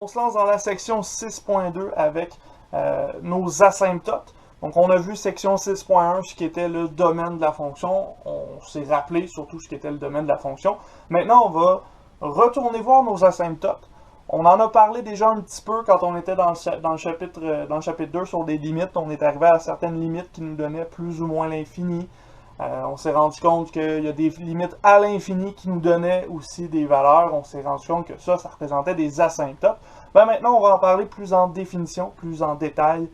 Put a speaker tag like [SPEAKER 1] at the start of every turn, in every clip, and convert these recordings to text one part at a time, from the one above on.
[SPEAKER 1] On se lance dans la section 6.2 avec nos asymptotes. Donc, on a vu section 6.1, ce qui était le domaine de la fonction. On s'est rappelé surtout ce qui était le domaine de la fonction. Maintenant, on va retourner voir nos asymptotes. On en a parlé déjà un petit peu quand on était dans le chapitre 2 sur des limites. On est arrivé à certaines limites qui nous donnaient plus ou moins l'infini. On s'est rendu compte qu'il y a des limites à l'infini qui nous donnaient aussi des valeurs. On s'est rendu compte que ça représentait des asymptotes. Maintenant, on va en parler plus en définition, plus en détail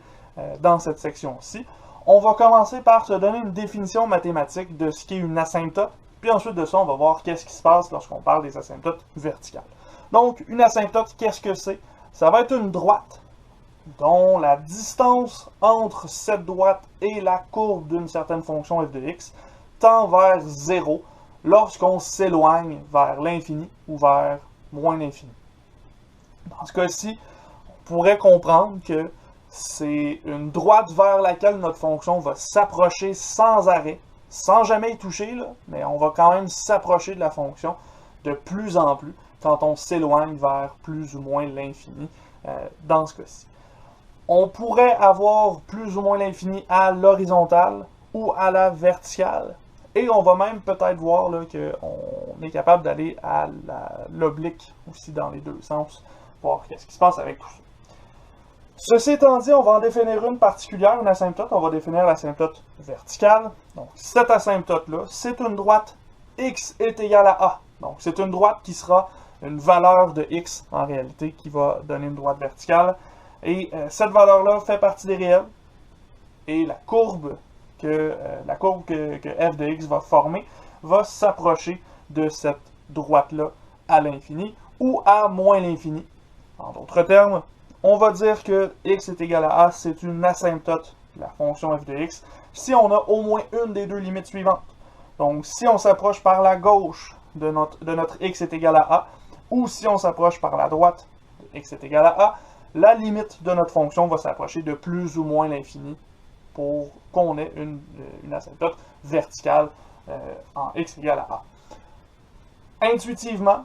[SPEAKER 1] dans cette section-ci. On va commencer par se donner une définition mathématique de ce qu'est une asymptote. Puis ensuite de ça, on va voir qu'est-ce qui se passe lorsqu'on parle des asymptotes verticales. Donc, une asymptote, qu'est-ce que c'est? Ça va être une droite dont la distance entre cette droite et la courbe d'une certaine fonction f de x tend vers 0 lorsqu'on s'éloigne vers l'infini ou vers moins l'infini. Dans ce cas-ci, on pourrait comprendre que c'est une droite vers laquelle notre fonction va s'approcher sans arrêt, sans jamais y toucher, là, mais on va quand même s'approcher de la fonction de plus en plus quand on s'éloigne vers plus ou moins l'infini dans ce cas-ci. On pourrait avoir plus ou moins l'infini à l'horizontale ou à la verticale. Et on va même peut-être voir qu'on est capable d'aller à l'oblique aussi dans les deux sens, voir qu'est-ce qui se passe avec tout ça. Ceci étant dit, on va en définir une particulière, une asymptote. On va définir l'asymptote verticale. Donc, cette asymptote-là, c'est une droite x est égal à a. Donc, c'est une droite qui sera une valeur de x, en réalité, qui va donner une droite verticale. Et cette valeur-là fait partie des réels. Et la courbe que f de x va former va s'approcher de cette droite-là à l'infini ou à moins l'infini. En d'autres termes, on va dire que x est égal à a, c'est une asymptote de la fonction f de x si on a au moins une des deux limites suivantes. Donc, si on s'approche par la gauche de notre x est égal à a, ou si on s'approche par la droite de x est égal à a, la limite de notre fonction va s'approcher de plus ou moins l'infini pour qu'on ait une asymptote verticale en x égale à a. Intuitivement,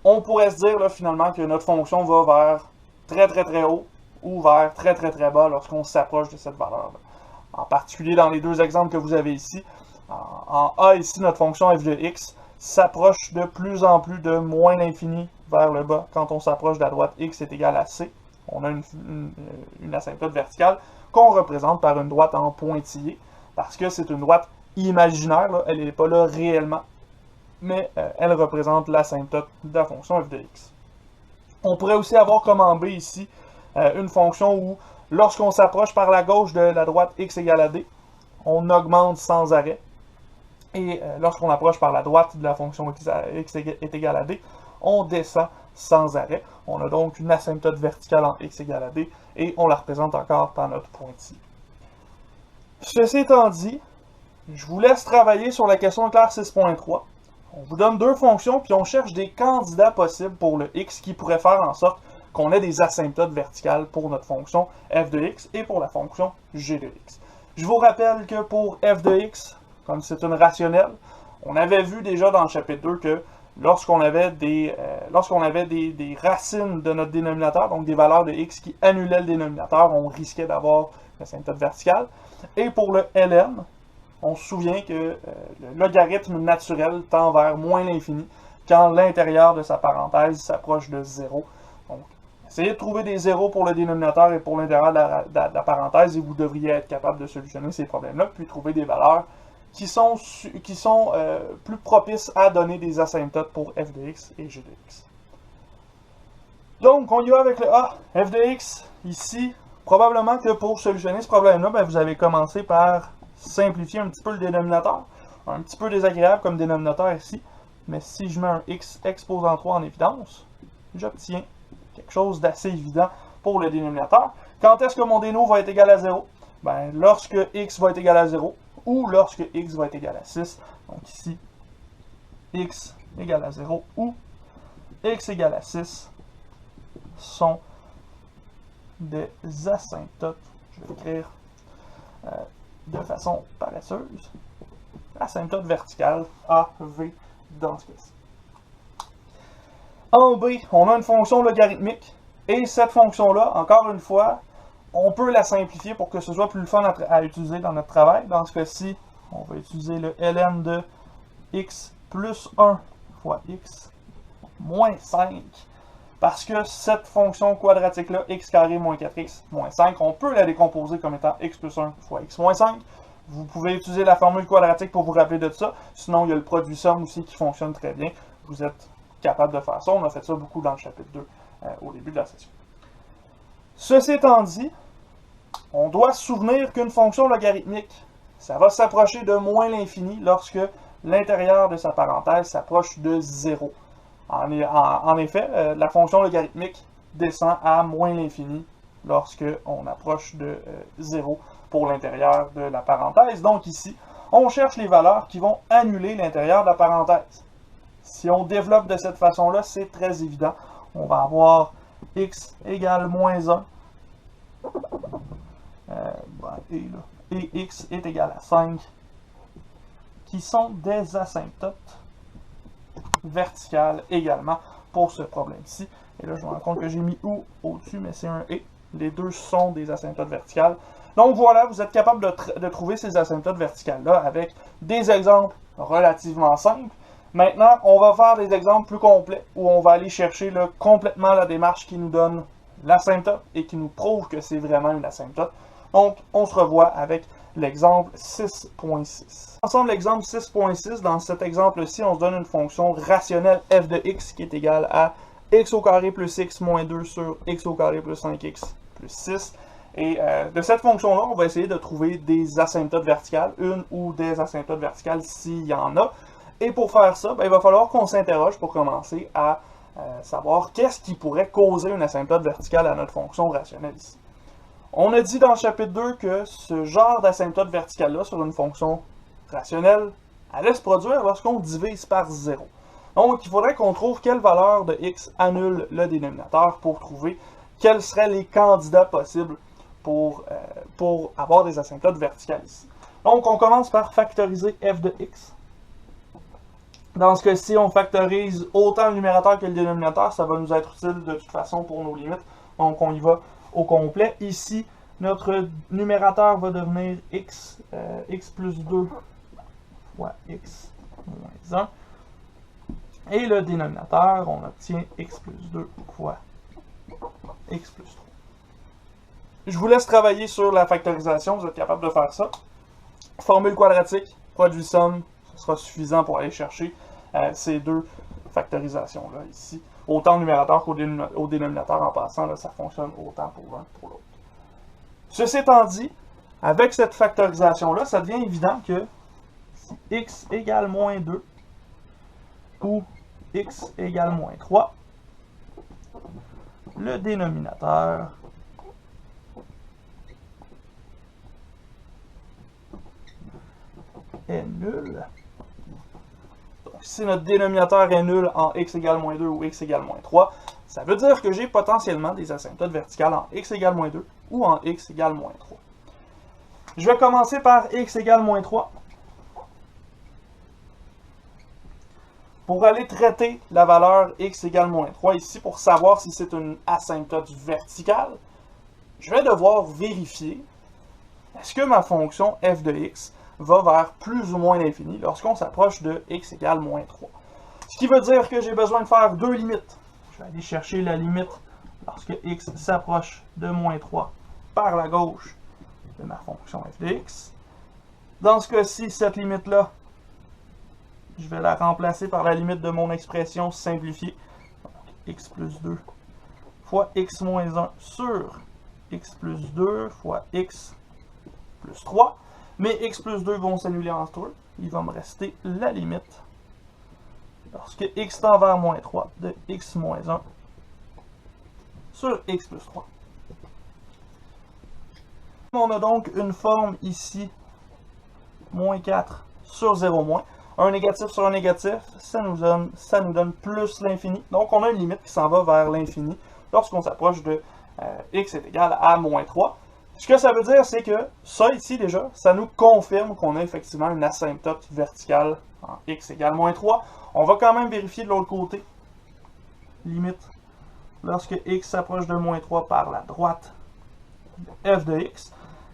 [SPEAKER 1] on pourrait se dire là, finalement que notre fonction va vers très très très haut ou vers très très très bas lorsqu'on s'approche de cette valeur-là. En particulier dans les deux exemples que vous avez ici. En a ici, notre fonction f de x s'approche de plus en plus de moins l'infini vers le bas quand on s'approche de la droite x est égal à c. On a une asymptote verticale qu'on représente par une droite en pointillé, parce que c'est une droite imaginaire, là, elle n'est pas là réellement, mais elle représente l'asymptote de la fonction f de x. On pourrait aussi avoir comme en B ici une fonction où, lorsqu'on s'approche par la gauche de la droite x égale à d, on augmente sans arrêt, et lorsqu'on approche par la droite de la fonction x est égal à d, on descend sans arrêt. On a donc une asymptote verticale en x égale à d, et on la représente encore par notre pointillé. Ceci étant dit, je vous laisse travailler sur la question de classe 6.3. On vous donne deux fonctions, puis on cherche des candidats possibles pour le x qui pourraient faire en sorte qu'on ait des asymptotes verticales pour notre fonction f de x et pour la fonction g de x. Je vous rappelle que pour f de x, comme c'est une rationnelle, on avait vu déjà dans le chapitre 2 que lorsqu'on avait des racines de notre dénominateur, donc des valeurs de x qui annulaient le dénominateur, on risquait d'avoir une asymptote verticale. Et pour le ln, on se souvient que le logarithme naturel tend vers moins l'infini quand l'intérieur de sa parenthèse s'approche de 0. Donc, essayez de trouver des zéros pour le dénominateur et pour l'intérieur de la parenthèse et vous devriez être capable de solutionner ces problèmes-là, puis trouver des valeurs qui sont plus propices à donner des asymptotes pour f de x et g de x. Donc, on y va avec le a. F de x, ici, probablement que pour solutionner ce problème-là, vous avez commencé par simplifier un petit peu le dénominateur. Un petit peu désagréable comme dénominateur ici. Mais si je mets un x exposant 3 en évidence, j'obtiens quelque chose d'assez évident pour le dénominateur. Quand est-ce que mon déno va être égal à 0? Lorsque x va être égal à 0 ou lorsque x va être égal à 6. Donc ici, x égale à 0 ou x égale à 6 sont des asymptotes. Je vais écrire de façon paresseuse. Asymptote verticale AV dans ce cas-ci. En B, on a une fonction logarithmique Et cette fonction-là, encore une fois, on peut la simplifier pour que ce soit plus fun à utiliser dans notre travail. Dans ce cas-ci, on va utiliser le ln de x plus 1 fois x moins 5. Parce que cette fonction quadratique-là, x carré moins 4x moins 5, on peut la décomposer comme étant x plus 1 fois x moins 5. Vous pouvez utiliser la formule quadratique pour vous rappeler de ça. Sinon, il y a le produit somme aussi qui fonctionne très bien. Vous êtes capable de faire ça. On a fait ça beaucoup dans le chapitre 2 au début de la session. Ceci étant dit, on doit se souvenir qu'une fonction logarithmique, ça va s'approcher de moins l'infini lorsque l'intérieur de sa parenthèse s'approche de 0. En effet, la fonction logarithmique descend à moins l'infini lorsque on approche de 0 pour l'intérieur de la parenthèse. Donc ici, on cherche les valeurs qui vont annuler l'intérieur de la parenthèse. Si on développe de cette façon-là, c'est très évident. On va avoir x égale moins 1 et x est égal à 5 qui sont des asymptotes verticales également pour ce problème-ci. Et là, je me rends compte que j'ai mis ou au-dessus, mais c'est un et. Les deux sont des asymptotes verticales. Donc voilà, vous êtes capable de trouver ces asymptotes verticales-là avec des exemples relativement simples. Maintenant, on va faire des exemples plus complets où on va aller chercher complètement la démarche qui nous donne l'asymptote et qui nous prouve que c'est vraiment une asymptote. Donc, on se revoit avec l'exemple 6.6. Ensemble, l'exemple 6.6, dans cet exemple-ci, on se donne une fonction rationnelle f de x qui est égale à x au carré plus x moins 2 sur x au carré plus 5x plus 6. Et de cette fonction-là, on va essayer de trouver des asymptotes verticales, une ou des asymptotes verticales s'il y en a. Et pour faire ça, il va falloir qu'on s'interroge pour commencer à savoir qu'est-ce qui pourrait causer une asymptote verticale à notre fonction rationnelle ici. On a dit dans le chapitre 2 que ce genre d'asymptote verticale-là sur une fonction rationnelle allait se produire lorsqu'on divise par 0. Donc, il faudrait qu'on trouve quelle valeur de x annule le dénominateur pour trouver quels seraient les candidats possibles pour avoir des asymptotes verticales ici. Donc, on commence par factoriser f de x. Dans ce cas-ci, on factorise autant le numérateur que le dénominateur. Ça va nous être utile de toute façon pour nos limites. Donc, on y va au complet. Ici, notre numérateur va devenir x plus 2 fois x moins 1. Et le dénominateur, on obtient x plus 2 fois x plus 3. Je vous laisse travailler sur la factorisation. Vous êtes capable de faire ça. Formule quadratique, produit somme, ce sera suffisant pour aller chercher ces deux factorisations-là ici. Autant au numérateur qu'au dénominateur en passant, là, ça fonctionne autant pour l'un que pour l'autre. Ceci étant dit, avec cette factorisation-là, ça devient évident que si x égale moins 2 ou x égale moins 3, le dénominateur est nul. Donc, si notre dénominateur est nul en x égale moins 2 ou x égale moins 3, ça veut dire que j'ai potentiellement des asymptotes verticales en x égale moins 2 ou en x égale moins 3. Je vais commencer par x égale moins 3. Pour aller traiter la valeur x égale moins 3 ici, pour savoir si c'est une asymptote verticale, je vais devoir vérifier est-ce que ma fonction f de x va vers plus ou moins l'infini lorsqu'on s'approche de x égale moins 3. Ce qui veut dire que j'ai besoin de faire deux limites. Je vais aller chercher la limite lorsque x s'approche de moins 3 par la gauche de ma fonction f de x. Dans ce cas-ci, cette limite-là, je vais la remplacer par la limite de mon expression simplifiée. Donc, x plus 2 fois x moins 1 sur x plus 2 fois x plus 3. Mais x plus 2 vont s'annuler entre eux. Il va me rester la limite lorsque x tend vers moins 3 de x moins 1 sur x plus 3. On a donc une forme ici, moins 4 sur 0 moins. Un négatif sur un négatif, ça nous donne plus l'infini. Donc on a une limite qui s'en va vers l'infini lorsqu'on s'approche de x est égal à moins 3. Ce que ça veut dire, c'est que ça ici déjà, ça nous confirme qu'on a effectivement une asymptote verticale en x égale moins 3. On va quand même vérifier de l'autre côté. Limite lorsque x s'approche de moins 3 par la droite de f de x.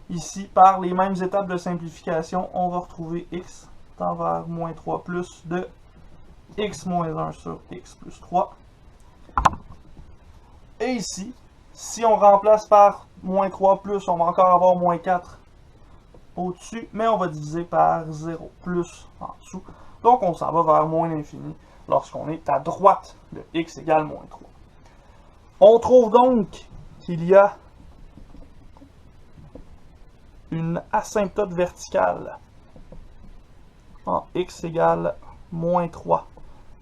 [SPEAKER 1] Ici, par les mêmes étapes de simplification, on va retrouver x tend vers moins 3 plus de x moins 1 sur x plus 3. Et ici, si on remplace par moins 3 plus, on va encore avoir moins 4 au-dessus, mais on va diviser par 0 plus en dessous. Donc, on s'en va vers moins l'infini lorsqu'on est à droite de x égale moins 3. On trouve donc qu'il y a une asymptote verticale en x égale moins 3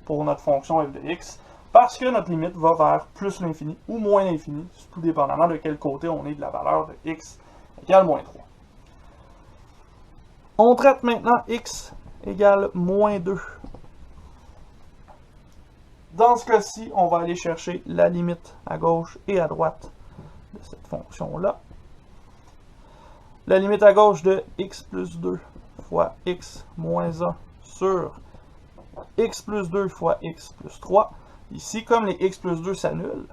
[SPEAKER 1] pour notre fonction f de x, parce que notre limite va vers plus l'infini ou moins l'infini, tout dépendamment de quel côté on est de la valeur de x égale moins 3. On traite maintenant x égale moins 2. Dans ce cas-ci, on va aller chercher la limite à gauche et à droite de cette fonction-là. La limite à gauche de x plus 2 fois x moins 1 sur x plus 2 fois x plus 3. Ici, comme les x plus 2 s'annulent,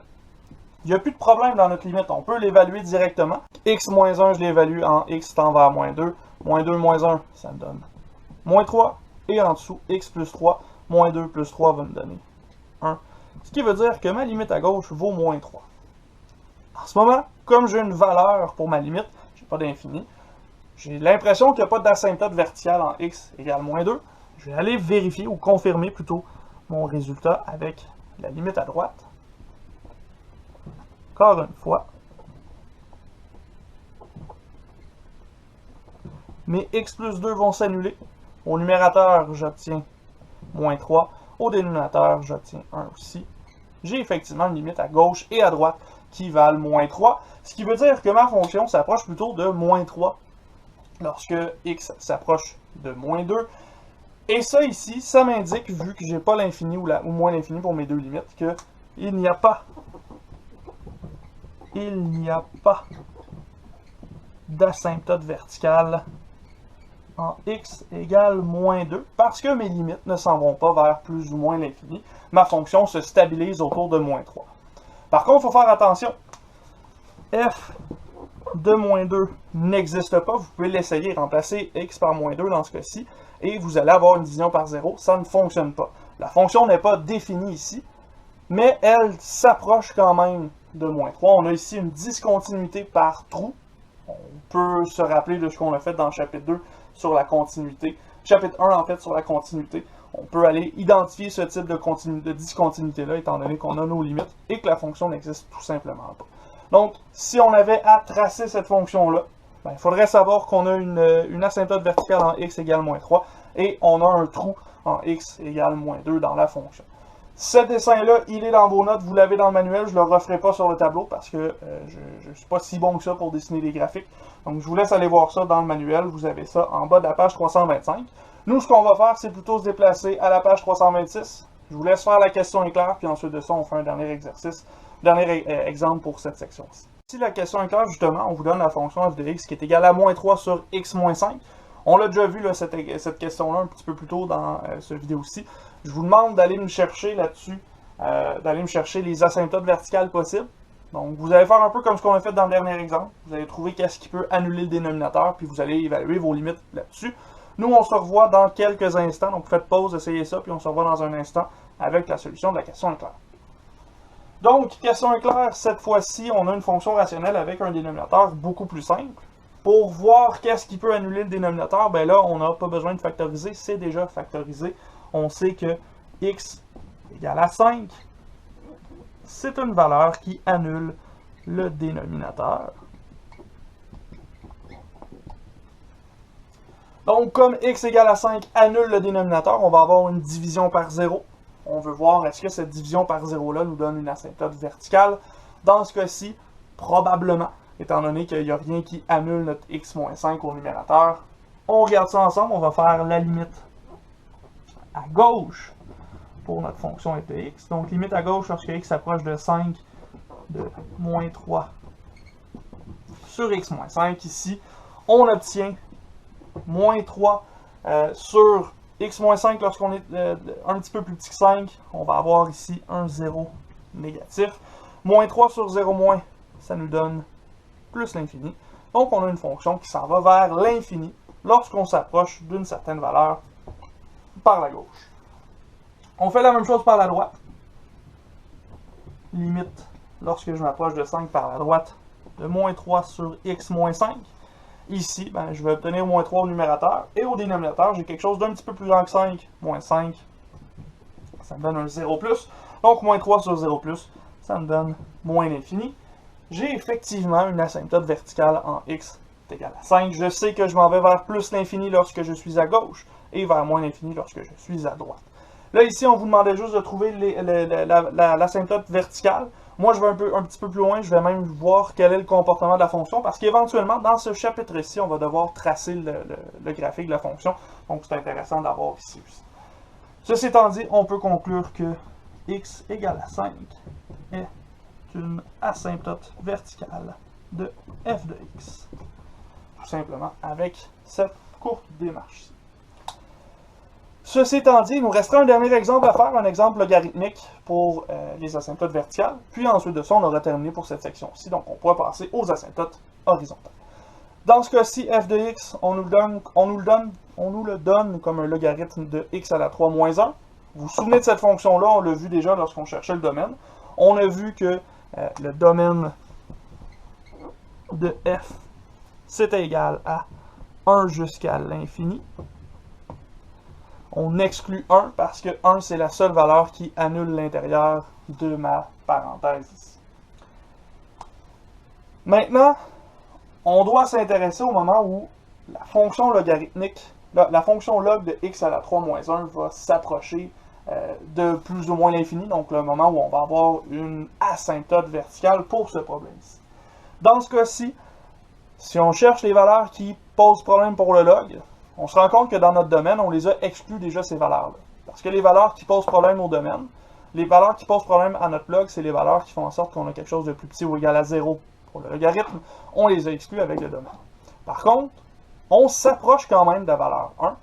[SPEAKER 1] il n'y a plus de problème dans notre limite. On peut l'évaluer directement. X moins 1, je l'évalue en x tend vers moins 2. Moins 2 moins 1, ça me donne moins 3. Et en dessous, x plus 3, moins 2 plus 3 va me donner 1. Ce qui veut dire que ma limite à gauche vaut moins 3. En ce moment, comme j'ai une valeur pour ma limite, je n'ai pas d'infini, j'ai l'impression qu'il n'y a pas d'asymptote verticale en x égale moins 2. Je vais aller vérifier ou confirmer plutôt mon résultat avec la limite à droite. Encore une fois. Mes x plus 2 vont s'annuler. Au numérateur, j'obtiens moins 3. Au dénominateur, j'obtiens 1 aussi. J'ai effectivement une limite à gauche et à droite qui valent moins 3. Ce qui veut dire que ma fonction s'approche plutôt de moins 3 lorsque x s'approche de moins 2. Et ça ici, ça m'indique, vu que j'ai pas l'infini ou moins l'infini pour mes deux limites, qu'il n'y a pas d'asymptote verticale en x égale moins 2, parce que mes limites ne s'en vont pas vers plus ou moins l'infini. Ma fonction se stabilise autour de moins 3. Par contre, il faut faire attention. F de moins 2 n'existe pas. Vous pouvez l'essayer, remplacer x par moins 2 dans ce cas-ci, et vous allez avoir une division par 0. Ça ne fonctionne pas. La fonction n'est pas définie ici, mais elle s'approche quand même de moins 3. On a ici une discontinuité par trou. On peut se rappeler de ce qu'on a fait dans le chapitre 2 sur la continuité. Chapitre 1, en fait, sur la continuité. On peut aller identifier ce type de discontinuité-là, étant donné qu'on a nos limites et que la fonction n'existe tout simplement pas. Donc, si on avait à tracer cette fonction-là, il faudrait savoir qu'on a une asymptote verticale en x égale moins 3 et on a un trou en x égale moins 2 dans la fonction. Ce dessin-là, il est dans vos notes, vous l'avez dans le manuel, je ne le referai pas sur le tableau parce que je ne suis pas si bon que ça pour dessiner des graphiques. Donc, je vous laisse aller voir ça dans le manuel, vous avez ça en bas de la page 325. Nous, ce qu'on va faire, c'est plutôt se déplacer à la page 326. Je vous laisse faire la question est claire, puis ensuite de ça, on fait un dernier exercice, exemple pour cette section-ci. Si la question est claire, justement, on vous donne la fonction f de x qui est égale à moins 3 sur x moins 5. On l'a déjà vu, là, cette question-là, un petit peu plus tôt dans cette vidéo-ci. Je vous demande d'aller me chercher là-dessus, d'aller me chercher les asymptotes verticales possibles. Donc, vous allez faire un peu comme ce qu'on a fait dans le dernier exemple. Vous allez trouver qu'est-ce qui peut annuler le dénominateur, puis vous allez évaluer vos limites là-dessus. Nous, on se revoit dans quelques instants. Donc, faites pause, essayez ça, puis on se revoit dans un instant avec la solution de la question éclair. Donc, question éclair, cette fois-ci, on a une fonction rationnelle avec un dénominateur beaucoup plus simple. Pour voir qu'est-ce qui peut annuler le dénominateur, ben là, on n'a pas besoin de factoriser, c'est déjà factorisé. On sait que x égale à 5, c'est une valeur qui annule le dénominateur. Donc, comme x égale à 5 annule le dénominateur, on va avoir une division par 0. On veut voir est-ce que cette division par 0-là nous donne une asymptote verticale. Dans ce cas-ci, probablement, étant donné qu'il n'y a rien qui annule notre x-5 au numérateur. On regarde ça ensemble, on va faire la limite à gauche pour notre fonction f de x. Donc, limite à gauche lorsque x s'approche de 5 de moins 3 sur x-5. Ici, on obtient moins 3 sur x-5 lorsqu'on est un petit peu plus petit que 5. On va avoir ici un 0 négatif. Moins 3 sur 0 moins, ça nous donne plus l'infini. Donc, on a une fonction qui s'en va vers l'infini lorsqu'on s'approche d'une certaine valeur par la gauche. On fait la même chose par la droite. Limite, lorsque je m'approche de 5 par la droite, de moins 3 sur x moins 5. Ici, ben, je vais obtenir moins 3 au numérateur. Et au dénominateur, j'ai quelque chose d'un petit peu plus grand que 5. Moins 5, ça me donne un 0 plus. Donc, moins 3 sur 0 plus, ça me donne moins l'infini. J'ai effectivement une asymptote verticale en x est égal à 5. Je sais que je m'en vais vers plus l'infini lorsque je suis à gauche et vers moins l'infini lorsque je suis à droite. Là, ici, on vous demandait juste de trouver l'asymptote verticale. Moi, je vais un petit peu plus loin. Je vais même voir quel est le comportement de la fonction parce qu'éventuellement, dans ce chapitre-ci, on va devoir tracer le graphique de la fonction. Donc, c'est intéressant d'avoir ici aussi. Ceci étant dit, on peut conclure que x égale à 5 est une asymptote verticale de f de x. Tout simplement avec cette courte démarche-ci. Ceci étant dit, il nous restera un dernier exemple à faire, un exemple logarithmique pour les asymptotes verticales. Puis ensuite de ça, on aura terminé pour cette section-ci. Donc on pourra passer aux asymptotes horizontales. Dans ce cas-ci, f de x, on nous le donne comme un logarithme de x à la 3 moins 1. Vous vous souvenez de cette fonction-là, on l'a vu déjà lorsqu'on cherchait le domaine. On a vu que le domaine de f, c'était égal à 1 jusqu'à l'infini. On exclut 1 parce que 1, c'est la seule valeur qui annule l'intérieur de ma parenthèse ici. Maintenant, on doit s'intéresser au moment où la fonction logarithmique, la fonction log de x à la 3 moins 1 va s'approcher de plus ou moins l'infini, donc le moment où on va avoir une asymptote verticale pour ce problème-ci. Dans ce cas-ci, si on cherche les valeurs qui posent problème pour le log, on se rend compte que dans notre domaine, on les a exclus déjà ces valeurs-là. Parce que les valeurs qui posent problème au domaine, les valeurs qui posent problème à notre log, c'est les valeurs qui font en sorte qu'on a quelque chose de plus petit ou égal à 0 pour le logarithme. On les a exclus avec le domaine. Par contre, on s'approche quand même de la valeur 1.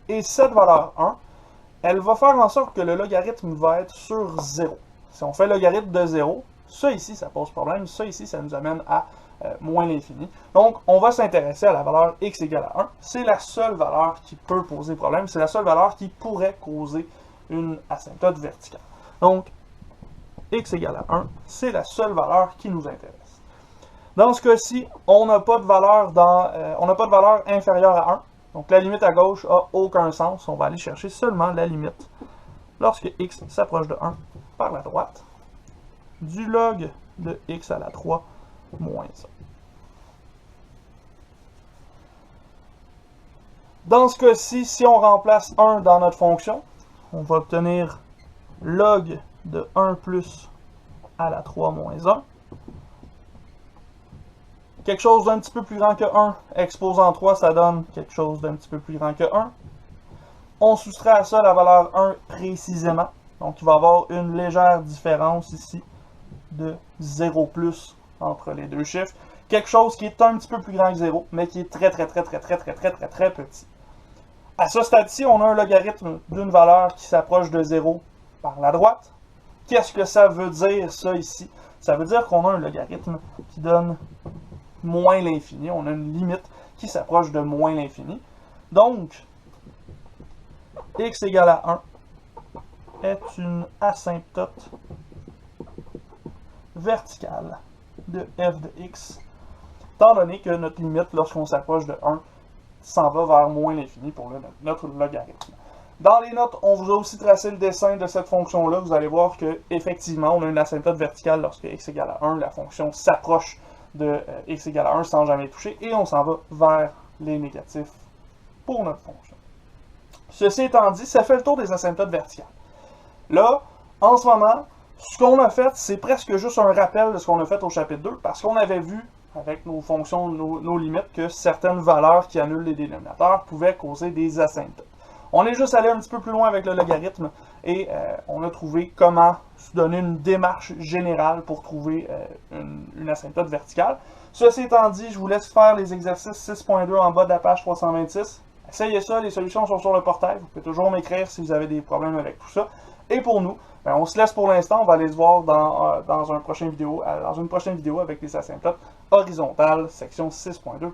[SPEAKER 1] Et cette valeur 1, elle va faire en sorte que le logarithme va être sur 0. Si on fait le logarithme de 0, ça ici, ça pose problème. Ça ici, ça nous amène à moins l'infini. Donc, on va s'intéresser à la valeur x égale à 1. C'est la seule valeur qui peut poser problème. C'est la seule valeur qui pourrait causer une asymptote verticale. Donc, x égale à 1, c'est la seule valeur qui nous intéresse. Dans ce cas-ci, on n'a pas de valeur inférieure à 1. Donc, la limite à gauche n'a aucun sens. On va aller chercher seulement la limite lorsque x s'approche de 1 par la droite du log de x à la 3 moins 1. Dans ce cas-ci, si on remplace 1 dans notre fonction, on va obtenir log de 1 plus à la 3 moins 1. Quelque chose d'un petit peu plus grand que 1, exposant 3, ça donne quelque chose d'un petit peu plus grand que 1. On soustrait à ça la valeur 1 précisément. Donc, il va y avoir une légère différence ici de 0 plus entre les deux chiffres. Quelque chose qui est un petit peu plus grand que 0, mais qui est très petit. À ce stade-ci, on a un logarithme d'une valeur qui s'approche de 0 par la droite. Qu'est-ce que ça veut dire, ça, ici? Ça veut dire qu'on a un logarithme qui donne moins l'infini. On a une limite qui s'approche de moins l'infini. Donc, x égale à 1 est une asymptote verticale de f de x, étant donné que notre limite, lorsqu'on s'approche de 1, s'en va vers moins l'infini pour notre logarithme. Dans les notes, on vous a aussi tracé le dessin de cette fonction-là. Vous allez voir qu'effectivement, on a une asymptote verticale lorsque x égale à 1. La fonction s'approche de x égale à 1 sans jamais toucher, et on s'en va vers les négatifs pour notre fonction. Ceci étant dit, ça fait le tour des asymptotes verticales. Là, en ce moment, ce qu'on a fait, c'est presque juste un rappel de ce qu'on a fait au chapitre 2, parce qu'on avait vu, avec nos fonctions, nos limites, que certaines valeurs qui annulent les dénominateurs pouvaient causer des asymptotes. On est juste allé un petit peu plus loin avec le logarithme, et on a trouvé comment se donner une démarche générale pour trouver une asymptote verticale. Ceci étant dit, je vous laisse faire les exercices 6.2 en bas de la page 326. Essayez ça, les solutions sont sur le portail. Vous pouvez toujours m'écrire si vous avez des problèmes avec tout ça. Et pour nous, ben, on se laisse pour l'instant, on va aller se voir dans une prochaine vidéo avec les asymptotes horizontales, section 6.2.2.